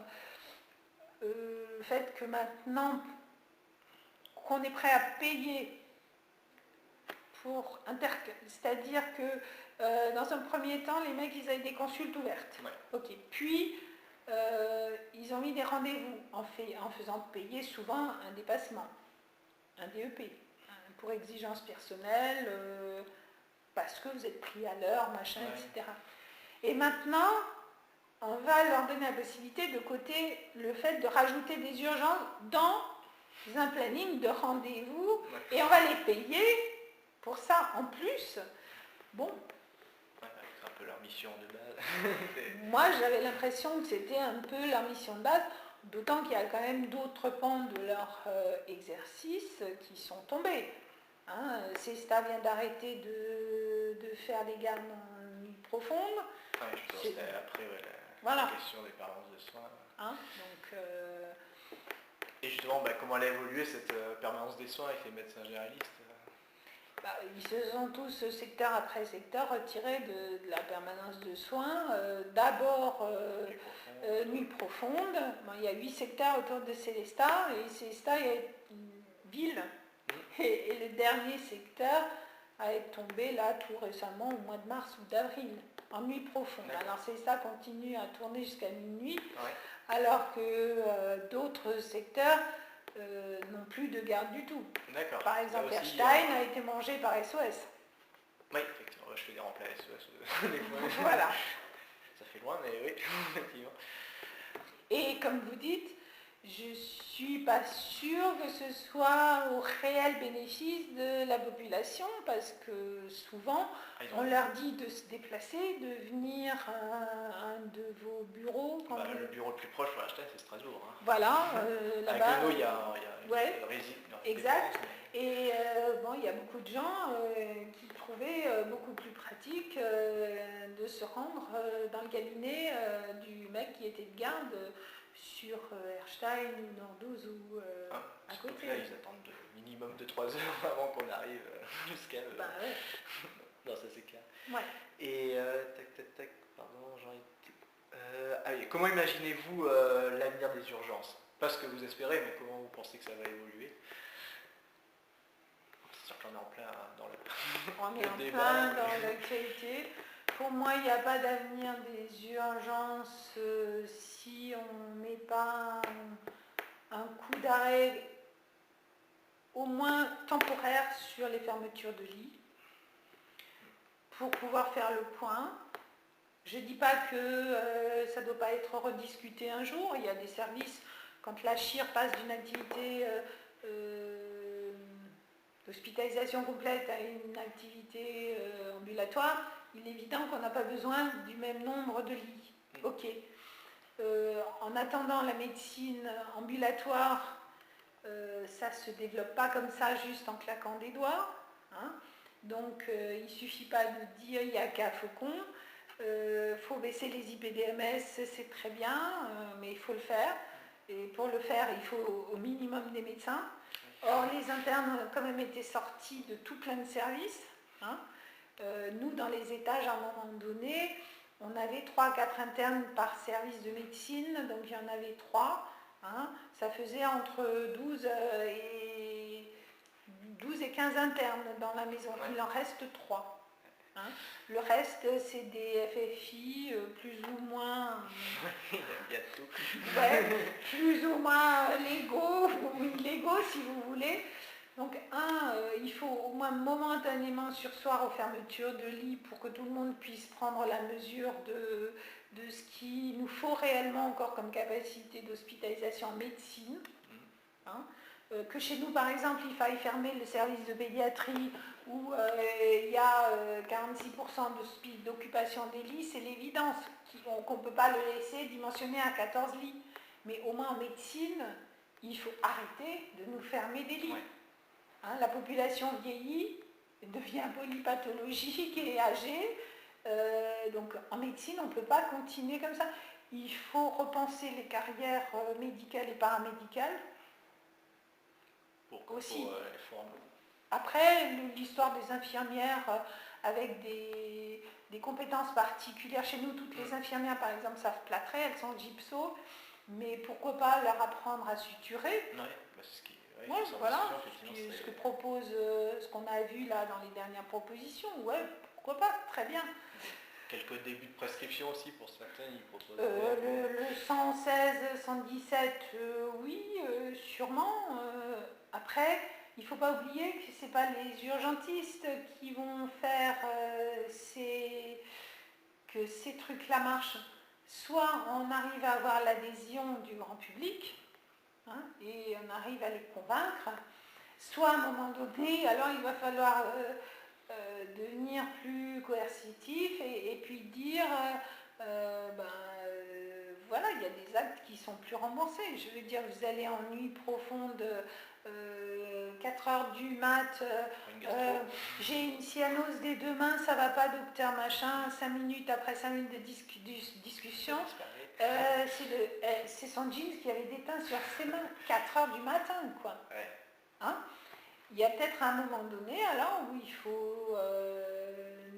le fait que maintenant qu'on est prêt à payer pour c'est-à-dire que dans un premier temps les mecs ils avaient des consultes ouvertes. Ok. Puis ils ont mis des rendez-vous en faisant payer souvent un dépassement, un DEP, hein, pour exigence personnelle, parce que vous êtes pris à l'heure, machin, Ouais. etc. Et maintenant, on va leur donner la possibilité de côté le fait de rajouter des urgences dans un planning de rendez-vous, Ouais. et on va les payer pour ça en plus. Bon, Ouais, c'est un peu leur mission de base. moi j'avais l'impression que c'était un peu leur mission de base, d'autant qu'il y a quand même d'autres pans de leur exercice qui sont tombés. Hein, Cesta vient d'arrêter de faire des gardes en nuit profonde. Ouais, je pense que c'était après Voilà. la question des permanences de soins. Hein, donc, Et justement, comment elle a évolué cette permanence des soins avec les médecins généralistes ils se sont tous, secteur après secteur, retirés de la permanence de soins. D'abord, nuit profonde. Bon, il y a 8 secteurs autour de Célestat, et Célestat est une ville. Et le dernier secteur a été tombé là tout récemment, au mois de mars ou d'avril, en nuit profonde. Alors Célestat continue à tourner jusqu'à minuit, alors que d'autres secteurs n'ont plus de garde du tout. Par exemple, Erstein a été mangé par SOS. Oui, effectivement, je fais des remplats SOS des fois. Voilà. Ça fait loin, mais oui, effectivement. Et comme vous dites, je ne suis pas sûre que ce soit au réel bénéfice de la population, parce que souvent, on leur dit de se déplacer, de venir à un de vos bureaux. Le bureau le plus proche pour Erstein, c'est Strasbourg. Hein. Voilà, là-bas. Avec Leno, il y a une résine. Exact. Et il y a beaucoup de gens qui trouvaient beaucoup plus pratique de se rendre dans le cabinet du mec qui était de garde sur Erstein ou Nordous ou à côté. Là, ils attendent minimum de 3 heures avant qu'on arrive jusqu'à eux. Ouais. Non, ça c'est clair. Ouais. Et pardon, comment imaginez-vous l'avenir des urgences? Pas ce que vous espérez, mais comment vous pensez que ça va évoluer? C'est sûr qu'on est en plein dans le On est en plein dans l'actualité. Pour moi, il n'y a pas d'avenir des urgences si on ne met pas un coup d'arrêt, au moins temporaire, sur les fermetures de lits, pour pouvoir faire le point. Je ne dis pas que ça ne doit pas être rediscuté un jour. Il y a des services, quand la CHIR passe d'une activité d'hospitalisation complète à une activité ambulatoire, il est évident qu'on n'a pas besoin du même nombre de lits. Ok. En attendant, la médecine ambulatoire, ça ne se développe pas comme ça, juste en claquant des doigts. Hein. Donc, il ne suffit pas de dire il n'y a qu'à Faucon. Faut baisser les IPDMS, c'est très bien, mais il faut le faire. Et pour le faire, il faut au minimum des médecins. Or, les internes ont quand même été sortis de tout plein de services. Hein. Nous, dans les étages, à un moment donné, on avait 3 à 4 internes par service de médecine, donc il y en avait 3. Hein. Ça faisait entre 12 et 15 internes dans la maison. Il en reste 3. Hein. Le reste, c'est des FFI plus ou moins... plus ou moins légaux ou illégaux, si vous voulez. Donc, il faut au moins momentanément surseoir aux fermetures de lits pour que tout le monde puisse prendre la mesure de ce qu'il nous faut réellement encore comme capacité d'hospitalisation en médecine. Hein. Que chez nous, par exemple, il faille fermer le service de pédiatrie où il y a 46% d'occupation des lits, c'est l'évidence qu'on ne peut pas le laisser dimensionner à 14 lits. Mais au moins en médecine, il faut arrêter de nous fermer des lits. Hein, la population vieillit, devient polypathologique et âgée. Donc en médecine, on ne peut pas continuer comme ça. Il faut repenser les carrières médicales et paramédicales. Aussi. Après, l'histoire des infirmières avec des compétences particulières. Chez nous, toutes les infirmières, par exemple, savent plâtrer, elles sont gypso, mais pourquoi pas leur apprendre à suturer? Voilà, ce que propose, ce qu'on a vu là dans les dernières propositions. Ouais, pourquoi pas, très bien. quelques débuts de prescription aussi pour certains, ils proposent. Le 116, 117, oui, sûrement. Après, il ne faut pas oublier que ce n'est pas les urgentistes qui vont faire que ces trucs-là marchent. Soit on arrive à avoir l'adhésion du grand public, hein, et on arrive à les convaincre, soit à un moment donné, alors il va falloir devenir plus coercitif et puis dire voilà, il y a des actes qui sont plus remboursés. Je veux dire, vous allez en nuit profonde, 4 heures du mat, j'ai une cyanose des deux mains, ça va pas, docteur machin, 5 minutes après 5 minutes de discussion. C'est son jeans qui avait déteint sur ses mains, 4 heures du matin, quoi. Ouais. Hein, il y a peut-être un moment donné alors où il faut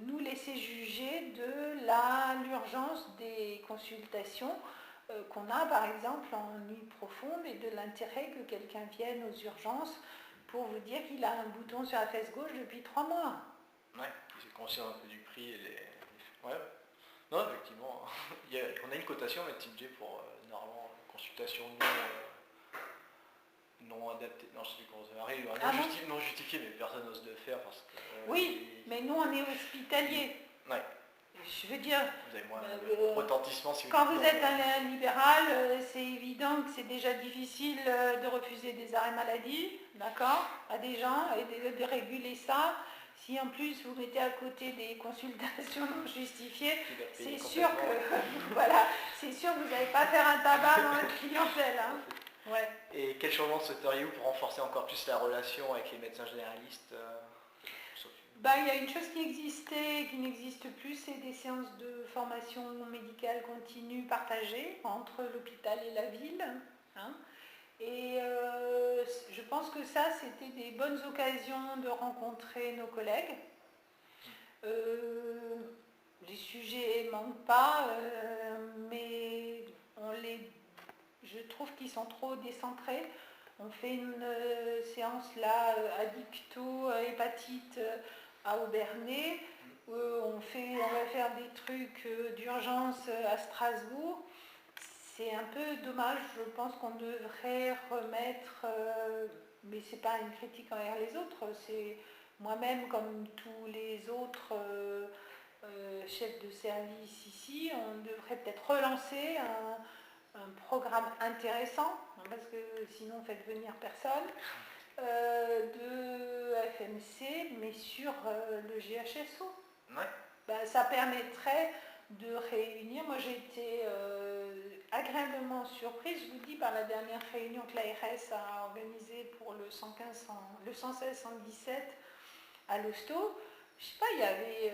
nous laisser juger de l'urgence des consultations qu'on a par exemple en nuit profonde et de l'intérêt que quelqu'un vienne aux urgences pour vous dire qu'il a un bouton sur la fesse gauche depuis 3 mois. Ouais, il est conscient un peu du prix et les... Ouais. Non, effectivement, on a une cotation avec TeamJ pour normalement consultation non adapté, non je sais plus comment ça arrive, non justifié, mais personne n'ose le faire parce que... oui, mais nous on est hospitalier. Ouais. Je veux dire, vous avez moins de retentissement si vous quand vous êtes un libéral, c'est évident que c'est déjà difficile de refuser des arrêts maladie, d'accord, à des gens et de réguler ça. Si en plus vous mettez à côté des consultations non justifiées, c'est sûr que voilà, c'est sûr que vous n'allez pas faire un tabac dans votre clientèle. Hein. Ouais. Et quel changement souhaiteriez-vous pour renforcer encore plus la relation avec les médecins généralistes il y a une chose qui existait et qui n'existe plus, c'est des séances de formation médicale continue partagées entre l'hôpital et la ville. Hein. Et je pense que ça, c'était des bonnes occasions de rencontrer nos collègues. Les sujets ne manquent pas, mais je trouve qu'ils sont trop décentrés. On fait une séance là, addicto, hépatite à Aubernais. On va faire des trucs d'urgence à Strasbourg. C'est un peu dommage, je pense qu'on devrait remettre, mais c'est pas une critique envers les autres, c'est moi-même comme tous les autres chefs de service ici, on devrait peut-être relancer un programme intéressant, parce que sinon on fait venir personne, de FMC, mais sur le GHSO. Ouais. Ça permettrait de réunir. Moi j'ai été agréablement surprise, je vous dis, par la dernière réunion que l'ARS a organisée pour le 116-117 à l'hosto. Je sais pas, il y avait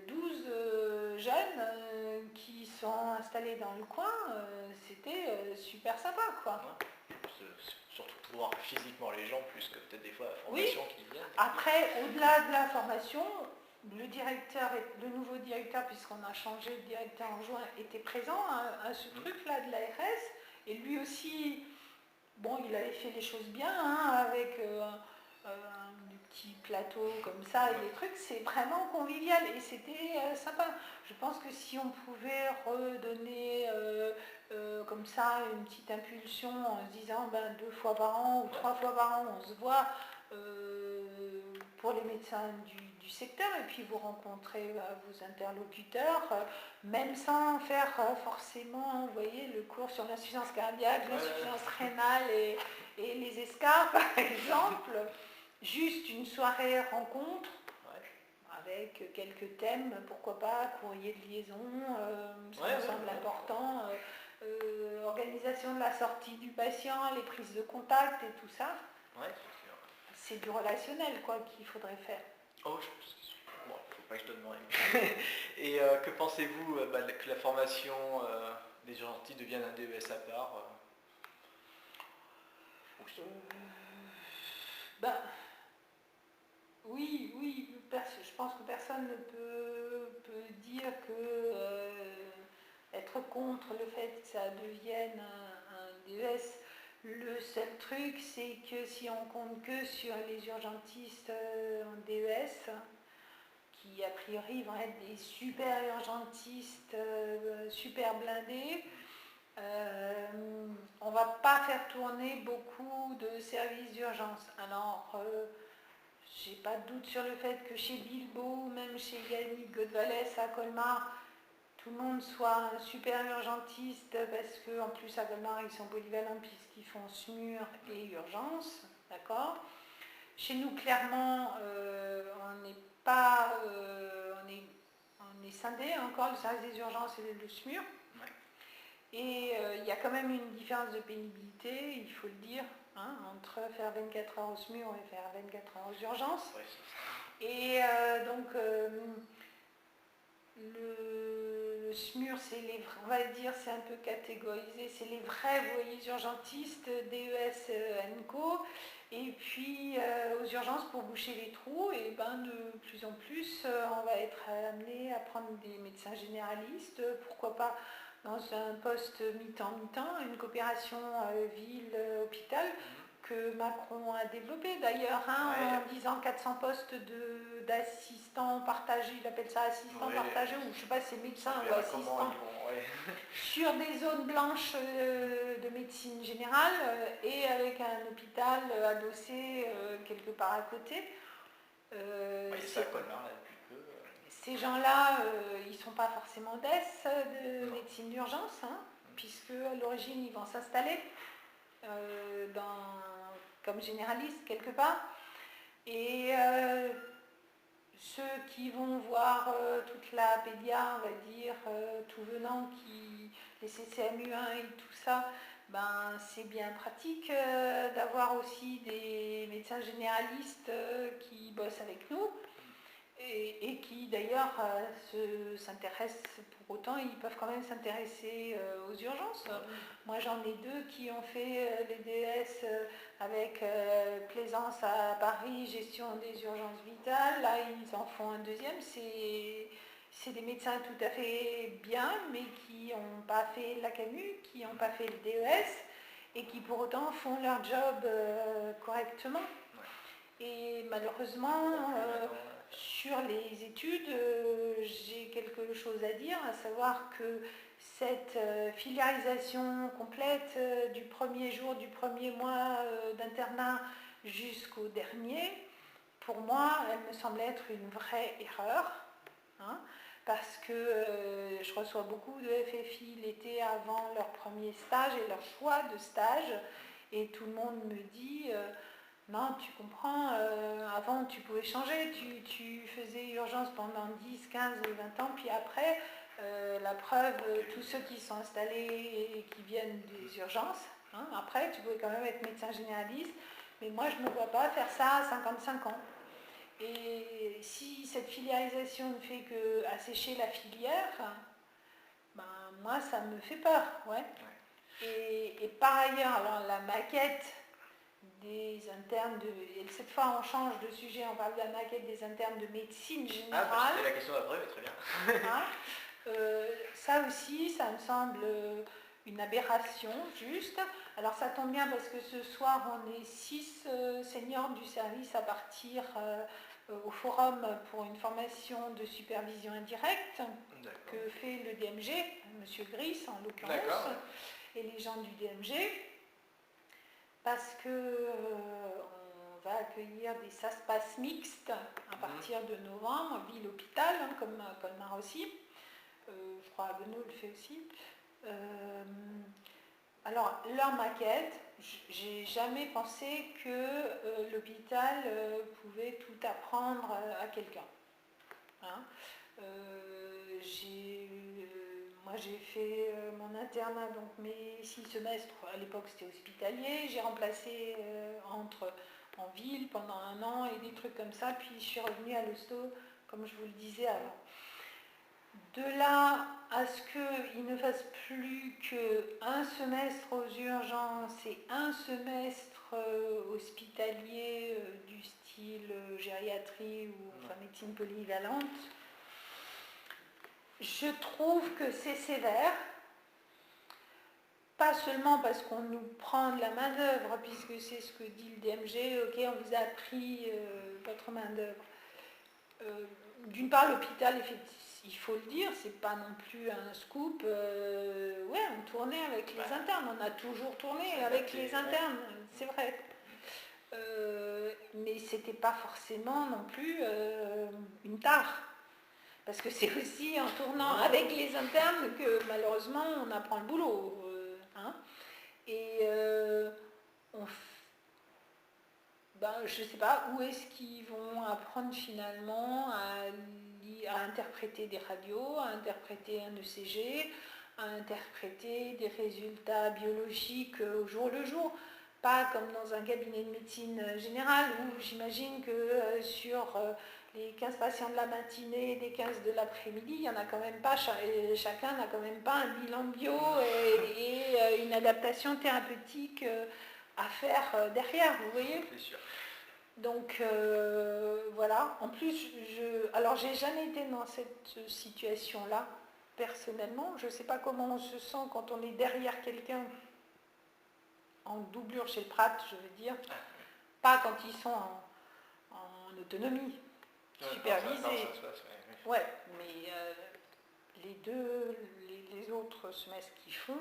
12 jeunes qui sont installés dans le coin, c'était super sympa, quoi. Surtout pour voir physiquement les gens, plus que peut-être des fois la formation qui vient. Après, au-delà de la formation, le nouveau directeur, puisqu'on a changé de directeur en juin, était présent à ce truc-là de l'ARS, et lui aussi, bon, il avait fait les choses bien, hein, avec des petits plateaux comme ça et des trucs, c'est vraiment convivial et c'était sympa. Je pense que si on pouvait redonner comme ça une petite impulsion en se disant 2 fois par an ou 3 fois par an on se voit pour les médecins du secteur et puis vous rencontrez vos interlocuteurs, même sans faire forcément, vous voyez, le cours sur l'insuffisance cardiaque, l'insuffisance rénale et les escarres par exemple. Juste une soirée rencontre avec quelques thèmes, pourquoi pas, courrier de liaison, ça me semble important, organisation de la sortie du patient, les prises de contact et tout ça. C'est du relationnel quoi qu'il faudrait faire. Oh, bon, faut pas que je donne mon avis. Et que pensez-vous que la formation des urgentistes devienne un DES à part Oui, je pense que personne ne peut dire que être contre le fait que ça devienne un DES. Le seul truc, c'est que si on compte que sur les urgentistes en DES, qui a priori vont être des super urgentistes, super blindés. On ne va pas faire tourner beaucoup de services d'urgence. Alors, j'ai pas de doute sur le fait que chez Bilbo, ou même chez Yannick Godvalès à Colmar, tout le monde soit un super urgentiste, parce qu'en plus à Colmar, ils sont polyvalents puisqu'ils font SMUR et urgence, d'accord. Chez nous, clairement, on n'est pas... on est scindé encore, le service des urgences et le SMUR. Ouais. Et il y a quand même une différence de pénibilité, il faut le dire, hein, entre faire 24 heures au SMUR et faire 24 heures aux urgences. Ouais, Et donc, le SMUR, c'est les, on va dire, c'est un peu catégorisé, c'est les vrais voyers urgentistes, DES, NCO, et puis aux urgences pour boucher les trous, et ben de plus en plus, on va être amené à prendre des médecins généralistes, pourquoi pas dans un poste mi-temps, une coopération ville-hôpital, que Macron a développé d'ailleurs, hein, en disant 400 postes d'assistants partagés, il appelle ça assistants partagés, ou je ne sais pas si c'est médecins ou assistants, sur des zones blanches de médecine générale et avec un hôpital adossé quelque part à côté. ça, Colmar, là, depuis peu. Ces gens-là, ils ne sont pas forcément de médecine d'urgence, hein, puisque à l'origine, ils vont s'installer comme généralistes quelque part. Et ceux qui vont voir toute la pédia, on va dire, tout venant, les CCMU1 et tout ça, ben, c'est bien pratique d'avoir aussi des médecins généralistes qui bossent avec nous. Et qui d'ailleurs s'intéressent, pour autant ils peuvent quand même s'intéresser aux urgences. Moi j'en ai deux qui ont fait les DS avec Plaisance à Paris, gestion des urgences vitales. Là ils en font un deuxième. C'est des médecins tout à fait bien, mais qui n'ont pas fait la CAMU, qui n'ont pas fait le DES et qui pour autant font leur job correctement. Et malheureusement, sur les études, j'ai quelque chose à dire, à savoir que cette filiarisation complète du premier jour, du premier mois d'internat jusqu'au dernier, pour moi, elle me semble être une vraie erreur, hein, parce que je reçois beaucoup de FFI l'été avant leur premier stage et leur choix de stage, et tout le monde me dit... non, tu comprends, avant tu pouvais changer, tu faisais urgence pendant 10, 15, 20 ans, puis après, la preuve, tous ceux qui sont installés et qui viennent des urgences, hein, après tu pouvais quand même être médecin généraliste, mais moi je ne me vois pas faire ça à 55 ans. Et si cette filiarisation ne fait que assécher la filière, ben, moi ça me fait peur, ouais. Et par ailleurs, alors la maquette des internes et cette fois on change de sujet, on parle de la maquette des internes de médecine générale. Ah, c'était la question d'après, mais très bien. Hein, ça aussi, ça me semble une aberration, juste. Alors ça tombe bien parce que ce soir on est 6 seniors du service à partir au forum pour une formation de supervision indirecte que fait le DMG, M. Gris en l'occurrence, et les gens du DMG. Parce qu'on va accueillir des SASPAS mixtes à partir de novembre, ville-hôpital, hein, comme Colmar aussi. Je crois que Haguenau le fait aussi. Alors, leur maquette, j'ai jamais pensé que l'hôpital pouvait tout apprendre à quelqu'un. Hein. Moi j'ai fait mon internat, donc mes 6 semestres, à l'époque c'était hospitalier, j'ai remplacé en ville pendant 1 an et des trucs comme ça, puis je suis revenue à l'hosto, comme je vous le disais avant. De là à ce qu'il ne fasse plus qu'un semestre aux urgences et un semestre hospitalier du style gériatrie ou enfin, médecine polyvalente, je trouve que c'est sévère, pas seulement parce qu'on nous prend de la main-d'œuvre, puisque c'est ce que dit le DMG, ok, on vous a pris votre main-d'œuvre. d'une part, l'hôpital, il faut le dire, c'est pas non plus un scoop. Ouais, on tournait avec les internes, on a toujours tourné avec les internes, c'est vrai. Mais c'était pas forcément non plus une tare. Parce que c'est aussi en tournant avec les internes que malheureusement on apprend le boulot. Hein. Et je ne sais pas où est-ce qu'ils vont apprendre finalement à interpréter des radios, à interpréter un ECG, à interpréter des résultats biologiques au jour le jour. Pas comme dans un cabinet de médecine générale où j'imagine que sur les 15 patients de la matinée et les 15 de l'après-midi, il n'y en a quand même pas, chacun n'a quand même pas un bilan bio et une adaptation thérapeutique à faire derrière, vous voyez ? C'est sûr. Donc voilà, en plus, alors j'ai jamais été dans cette situation-là, personnellement, je ne sais pas comment on se sent quand on est derrière quelqu'un en doublure chez le Prat, je veux dire, pas quand ils sont en autonomie, supervisée. Ouais, mais les autres semestres qu'ils font,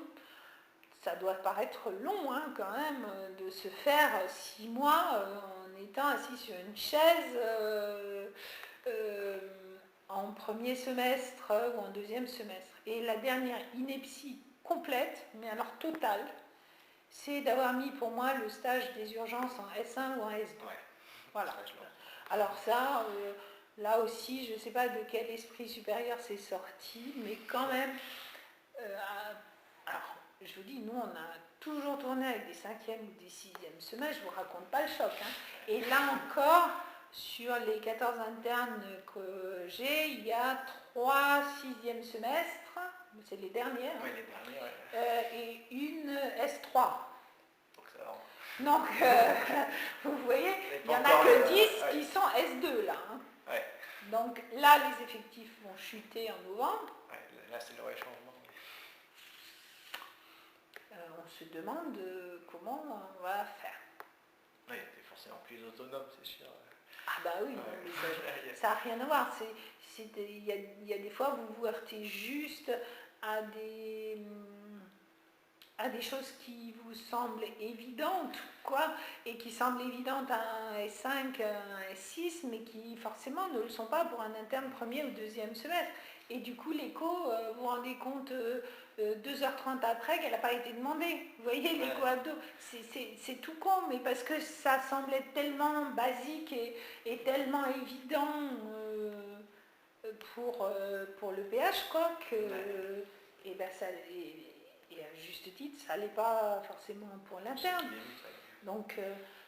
ça doit paraître long hein, quand même de se faire 6 mois en étant assis sur une chaise en premier semestre ou en deuxième semestre. Et la dernière ineptie complète, mais alors totale, c'est d'avoir mis pour moi le stage des urgences en S1 ou en S2. Ouais. Voilà. Alors ça, là aussi, je ne sais pas de quel esprit supérieur c'est sorti, mais quand même, alors, je vous dis, nous, on a toujours tourné avec des 5e ou des 6e semestres, je ne vous raconte pas le choc. Hein. Et là encore, sur les 14 internes que j'ai, il y a 3 6e semestres, c'est les dernières, oui, les dernières et une S3. Donc ça va. Donc, vous voyez, il n'y en a que 10 qui sont S2 là. Hein. Ouais. Donc là, les effectifs vont chuter en novembre. Ouais, là, c'est le vrai changement. On se demande comment on va faire. Oui, t'es forcément plus autonome, c'est sûr. Ah bah oui, ouais. Ça n'a rien à voir. Il y a des fois, vous vous heurtez juste à des choses qui vous semblent évidentes, quoi, et qui semblent évidentes à un S5, un S6, mais qui forcément ne le sont pas pour un interne premier ou deuxième semestre. Et du coup, l'écho, vous vous rendez compte 2h30 après qu'elle n'a pas été demandée. Vous voyez, l'écho abdo, c'est tout con, mais parce que ça semblait tellement basique et tellement évident pour le PH, quoi, que et ben ça, et à juste titre, ça n'allait pas forcément pour l'interne. Donc,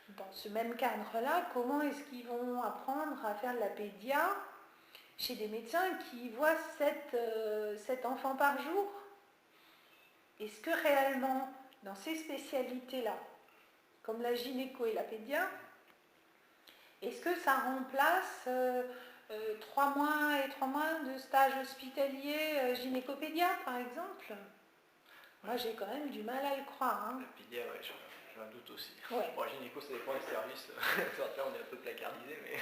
dans ce même cadre-là, comment est-ce qu'ils vont apprendre à faire de la pédia chez des médecins qui voient 7 enfants par jour? Est-ce que réellement, dans ces spécialités-là, comme la gynéco et la pédia, est-ce que ça remplace 3 mois et 3 mois de stage hospitalier gynécopédia, par exemple? Moi, j'ai quand même du mal à le croire. Hein. La pédia, ouais, j'ai un doute aussi. Ouais. Bon, gynéco, ça dépend des services. Là, on est un peu placardisé, mais...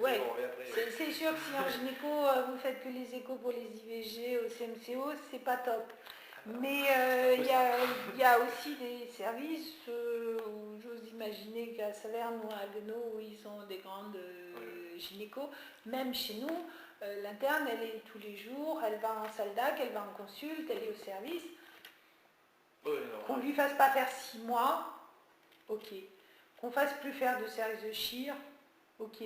Ouais, bon, après, c'est sûr que si en gynéco, vous faites que les échos pour les IVG au CMCO, c'est pas top. Mais il y a aussi des services où j'ose imaginer qu'à Saverne ou à Haguenau, où ils ont des grandes gynécos, même chez nous, l'interne, elle est tous les jours, elle va en salle d'ac, elle va en consulte, elle est au service. Qu'on ne lui fasse pas faire 6 mois, ok. Qu'on ne fasse plus faire de service de chir, ok.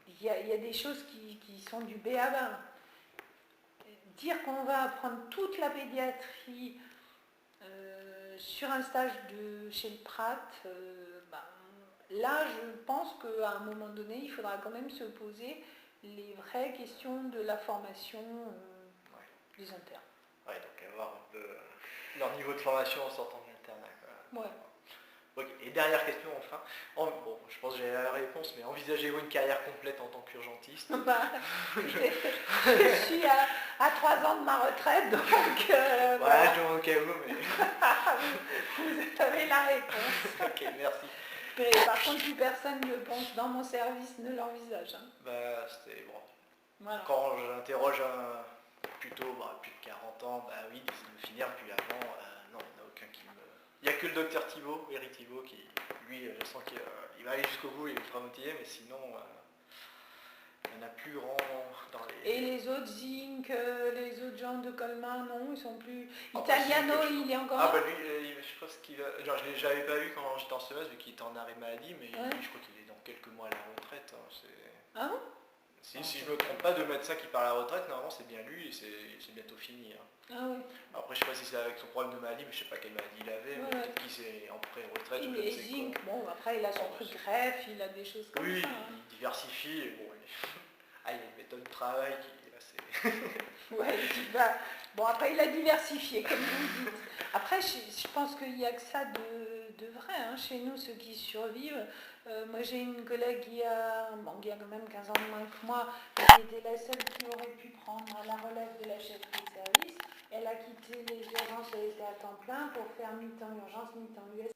Il y a des choses qui sont du b.a.-ba. Dire qu'on va apprendre toute la pédiatrie sur un stage chez le Prat, là je pense qu'à un moment donné, il faudra quand même se poser les vraies questions de la formation des internes. Ouais, donc avoir un peu leur niveau de formation en sortant de l'internat. Ouais. Ok, et dernière question enfin. Bon, je pense que j'ai la réponse, mais envisagez-vous une carrière complète en tant qu'urgentiste? Je suis à 3 ans de ma retraite, donc... je demande au cas où, mais... Vous avez la réponse. Ok, merci. Par contre, plus personne ne pense dans mon service ne l'envisage. Hein. Bah, c'était bon. Voilà. Quand j'interroge plutôt plus de 40 ans, bah oui, décide de finir, puis avant, non, il n'y en a aucun qui me... Il n'y a que le docteur Thibault, Eric Thibault, qui, lui, je sens qu'il va aller jusqu'au bout, il est ultra motivé, mais sinon, il n'y en a plus grand dans les... Et les autres Zinc, les autres gens de Colmar, non, ils sont plus... Ah, Italiano, bah, il est encore... Ah bah lui, je pense qu'il va... Genre, je l'avais pas vu quand j'étais en semestre, vu qu'il était en arrêt maladie, mais Ouais. je crois qu'il est dans quelques mois à la retraite. Hein, Ah bon? si je me trompe pas, de médecin qui part à la retraite, normalement c'est bien lui et c'est bientôt fini. Hein. Ah oui. Après, je sais pas si c'est avec son problème de maladie, mais je sais pas quelle maladie il avait, mais peut-être qu'il s'est en pré-retraite ou je ne Et sais Zinc, quoi. bon, après il a son truc greffe, il a des choses comme Oui, ça. Hein. il diversifie, et bon, il y a une méthode de travail qui est assez... Ouais, bon, après il a diversifié, comme vous dites. Après, je pense qu'il n'y a que ça de vrai. Hein. Chez nous, ceux qui survivent, moi j'ai une collègue qui a quand même 15 ans de moins que moi, qui était la seule qui aurait pu prendre la relève de la chefferie de service. Elle a quitté les urgences, elle était à temps plein pour faire mi-temps urgence, mi-temps US.